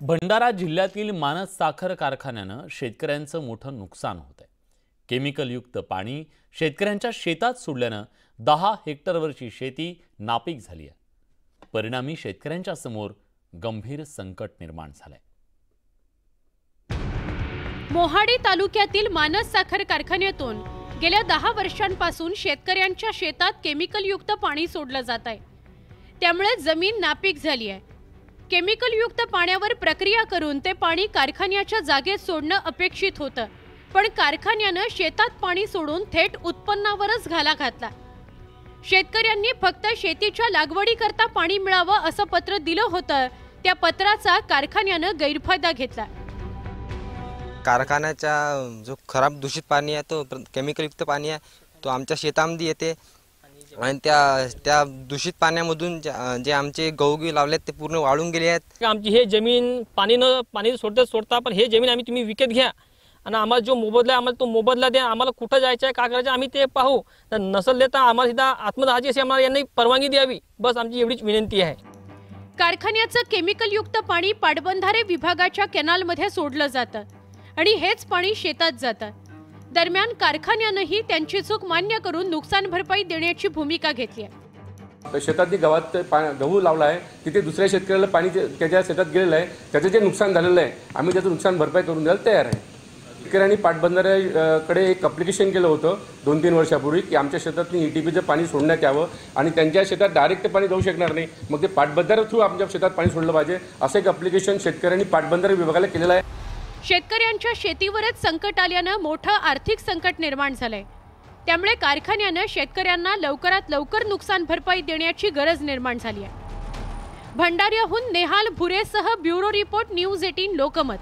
भंडारा जिल्ह्यातील मानस साखर कारखान्यानं शेतकऱ्यांचं मोठं नुकसान होत आहे। केमिकल युक्त पाणी शेतकऱ्यांच्या शेतात सोडल्यानं 10 हेक्टरवरची शेती नापीक झाली आहे। परिणामी शेतकऱ्यांच्या समोर गंभीर संकट निर्माण झालंय। मोहाडी तालुक्यातील मानस साखर कारखान्यातून गेल्या 10 वर्षांपासून शेतकऱ्यांच्या शेतात केमिकल युक्त पाणी सोडलं जात आहे। त्यामुळे जमीन नापीक झाली आहे। केमिकल युक्त पाण्यावर प्रक्रिया करून ते पाणी कारखान्याच्या जागेत सोडणं अपेक्षित होतं, पण कारखान्यानं शेतात पाणी सोडून थेट उत्पन्नावरच घाला घातला। शेतकऱ्यांनी फक्त शेतीच्या लागवडीकरता पाणी मिळावं असं पत्र दिलं होतं, त्या पत्राचा कारखान्यानं गैरफायदा घेतला। कारखान्याचा जो खराब दूषित पाणी आहे तो केमिकल युक्त पाणी आहे, तो आमच्या शेतामध्ये येते आणि त्या दूषित पाण्यामधून जे आमचे गहू लावलेत ते पूर्ण वाळून गेले आहेत। आमची हे जमीन पाणी सोडता पण हे जमीन आम्ही तुम्ही विकत घ्या आणि आम्हाला जो मोबदला आहे आम्हाला तो मोबदला द्या। आम्हाला कुठं जायचं आहे काय करायचं आम्ही ते पाहू, तर नसल देता आम्हाला सीधा आत्मदहाची अशी आम्हाला यांनी परवानगी द्यावी, बस आमची एवढीच विनंती आहे। कारखान्याचं केमिकल युक्त पाणी पाटबंधारे विभागाच्या कॅनलमध्ये सोडलं जातं आणि हेच पाणी शेतात जातं। दरम्यान कारखान्यानंही त्यांची चूक मान्य करून नुकसान भरपाई देण्याची भूमिका घेतली आहे। शेतातली गावात गहू लावला आहे, तिथे दुसऱ्या शेतकऱ्याला पाणी त्याच्या शेतात गेलेलं आहे, त्याचं जे नुकसान झालेलं आहे आम्ही त्याचं नुकसान भरपाई करून द्यायला तयार आहे। शेतकऱ्यांनी पाटबंधाऱ्याकडे एक ॲप्लिकेशन केलं होतं 2-3 वर्षापूर्वी की आमच्या शेतातून ETPचं पाणी सोडण्यात यावं आणि त्यांच्या शेतात डायरेक्ट ते पाणी जाऊ शकणार नाही, मग ते पाटबंधारे थ्रू आमच्या शेतात पाणी सोडलं पाहिजे असं एक ॲप्लिकेशन शेतकऱ्यांनी पाटबंधारे विभागाला केलेलं आहे। शेतकऱ्यांच्या शेतीवरच संकट आल्यानं मोठं आर्थिक संकट निर्माण झालंय। त्यामुळे कारखान्यानं शेतकऱ्यांना लवकरात लवकर नुकसान भरपाई देण्याची गरज निर्माण झाली आहे। भंडाऱ्याहून नेहाल भुरेसह ब्युरो रिपोर्ट न्यूज 18 लोकमत।